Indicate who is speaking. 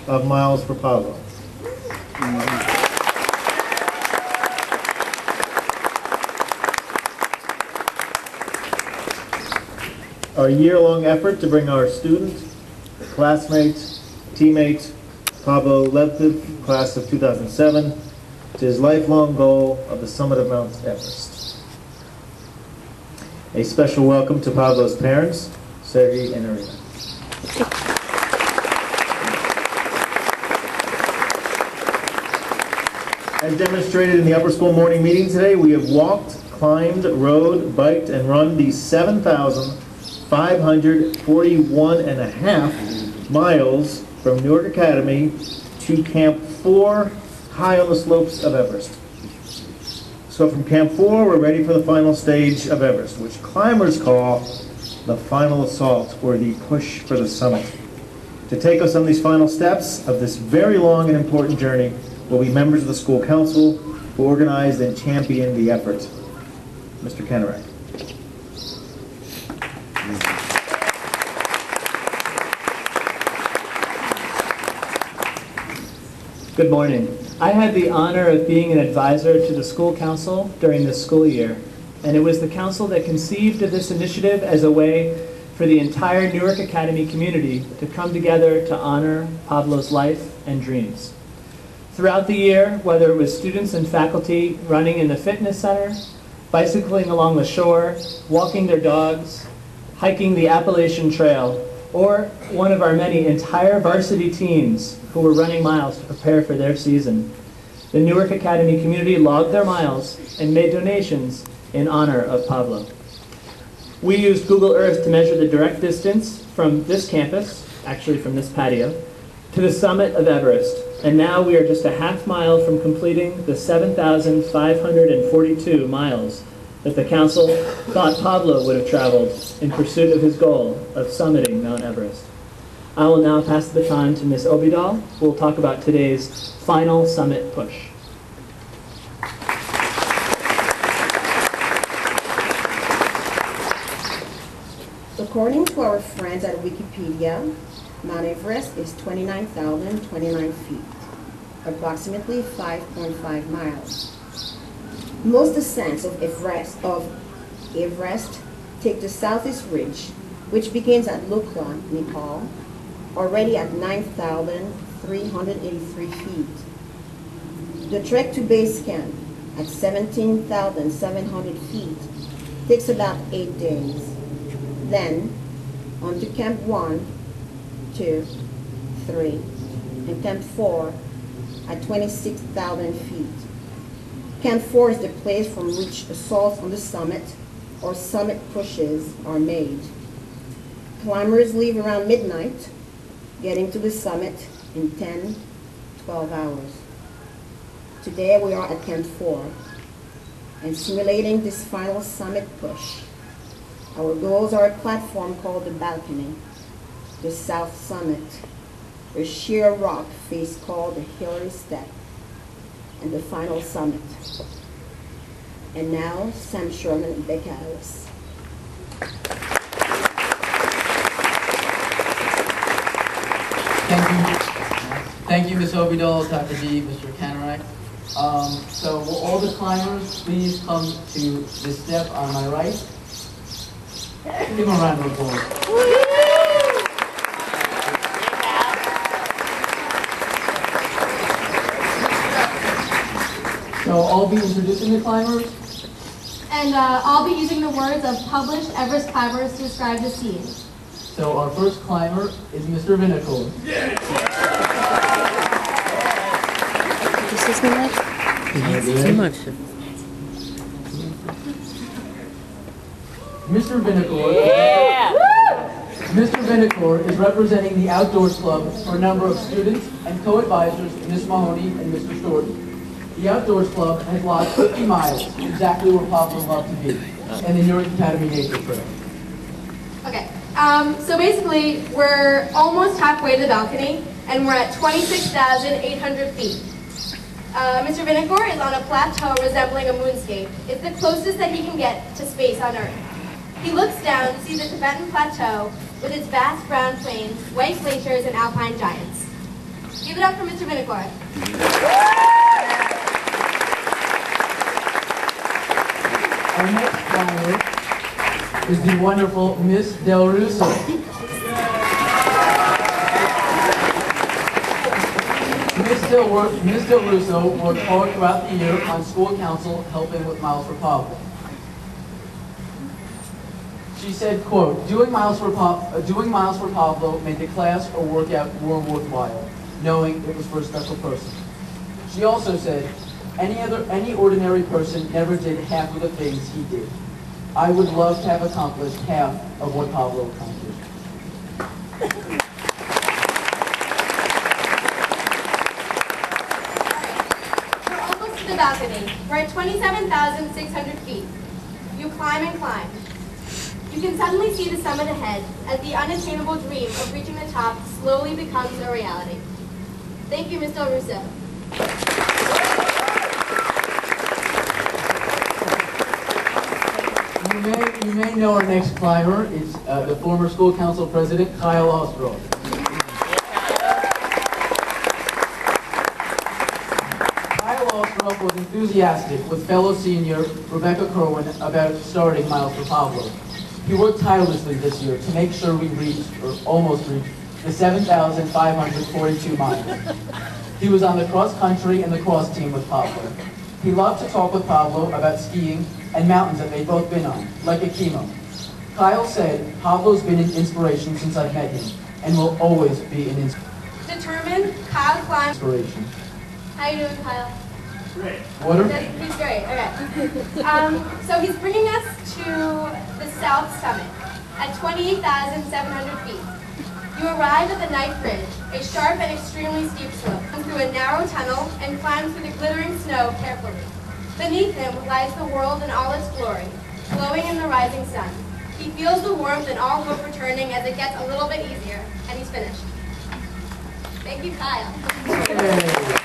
Speaker 1: of miles for Pablo. Our year-long effort to bring our students, classmates, teammates, Pablo Levitt, class of 2007, to his lifelong goal of the summit of Mount Everest. A special welcome to Pablo's parents, Sergey and Irina. As demonstrated in the upper school morning meeting today, we have walked, climbed, rode, biked, and run the 7,541.5 miles from Newark Academy to Camp 4, high on the slopes of Everest. So from Camp 4, we're ready for the final stage of Everest, which climbers call the final assault, or the push for the summit. To take us on these final steps of this very long and important journey will be members of the school council who organized and championed the effort. Mr. Kennerak.
Speaker 2: Good morning. I had the honor of being an advisor to the school council during this school year, and it was the council that conceived of this initiative as a way for the entire Newark Academy community to come together to honor Pablo's life and dreams. Throughout the year, whether it was students and faculty running in the fitness center, bicycling along the shore, walking their dogs, hiking the Appalachian Trail, or one of our many entire varsity teams who were running miles to prepare for their season, the Newark Academy community logged their miles and made donations in honor of Pablo. We used Google Earth to measure the direct distance from this campus, actually from this patio, to the summit of Everest. And now we are just a half mile from completing the 7,542 miles that the council thought Pablo would have traveled in pursuit of his goal of summiting Mount Everest. I will now pass the baton to Ms. Obidal, who will talk about today's final summit push.
Speaker 3: According to our friends at Wikipedia, Mount Everest is 29,029 feet, approximately 5.5 miles. Most descents of Everest take the southeast ridge, which begins at Lukla, Nepal, already at 9,383 feet. The trek to base camp at 17,700 feet takes about 8 days. Then, on to Camp 1, 2, 3, and Camp 4 at 26,000 feet. Camp 4 is the place from which assaults on the summit or summit pushes are made. Climbers leave around midnight, getting to the summit in 10, 12 hours. Today we are at Camp 4 and simulating this final summit push. Our goals are a platform called the balcony, the south summit, a sheer rock face called the Hillary Step, and the final summit. And now, Sam Sherman and Becca Ellis.
Speaker 4: Thank you, Ms. Obidal, Dr. D, Mr. Kennerak. So will all the climbers please come to this step on my right? Give them a round of applause. So I'll be introducing the climbers.
Speaker 5: And I'll be using the words of published Everest climbers to describe the scene.
Speaker 4: So our first climber is Mr. Vinacour.
Speaker 6: This is too much. It's too much.
Speaker 4: Mr. Vinacour. Mr. Vinacour is representing the Outdoors Club for a number of students and co-advisors, Ms. Mahoney and Mr. Storti. The Outdoors Club has walked 50 miles, exactly where Pablo loved to be, and the Newark Academy Nature Trail.
Speaker 5: Okay, so basically, we're almost halfway to the balcony, and we're at 26,800 feet. Mr. Vinacour is on a plateau resembling a moonscape. It's the closest that he can get to space on Earth. He looks down to see the Tibetan Plateau with its vast brown plains, white glaciers, and alpine giants. Give it up for Mr. Vinicore.
Speaker 4: Our next climber is the wonderful Miss Del Russo. Miss Del Russo worked hard throughout the year on school council helping with Miles for Pablo. She said, quote, doing Miles for Pablo made the class or workout more worthwhile, knowing it was for a special person. She also said, any ordinary person never did half of the things he did. I would love to have accomplished half of what Pablo accomplished.
Speaker 5: We're almost to the balcony. We're at 27,600 feet. You climb and climb. You can suddenly see the summit ahead as the unattainable dream of reaching the top slowly becomes a reality. Thank you, Ms. Del Russo.
Speaker 4: You may know our next climber. It's the former school council president, Kyle Ostroff. Kyle Ostroff was enthusiastic with fellow senior Rebecca Kerwin about starting Miles for Pablo. He worked tirelessly this year to make sure we reached, or almost reached, the 7,542 miles. He was on the cross country and the cross team with Pablo. He loved to talk with Pablo about skiing and mountains that they'd both been on, like a chemo. Kyle said, Pablo's been an inspiration since I've met him, and will always be an
Speaker 5: Determined, Kyle climbs.
Speaker 4: inspiration.
Speaker 5: How you doing, Kyle?
Speaker 4: Great. Water?
Speaker 5: He's great, okay. So he's bringing us to the South Summit at 28,700 feet. You arrive at the Knight Bridge, a sharp and extremely steep slope, through a narrow tunnel and climb through the glittering snow carefully. Beneath him lies the world in all its glory, glowing in the rising sun. He feels the warmth and all hope returning as it gets a little bit easier, and he's finished. Thank you, Kyle.
Speaker 4: Yay.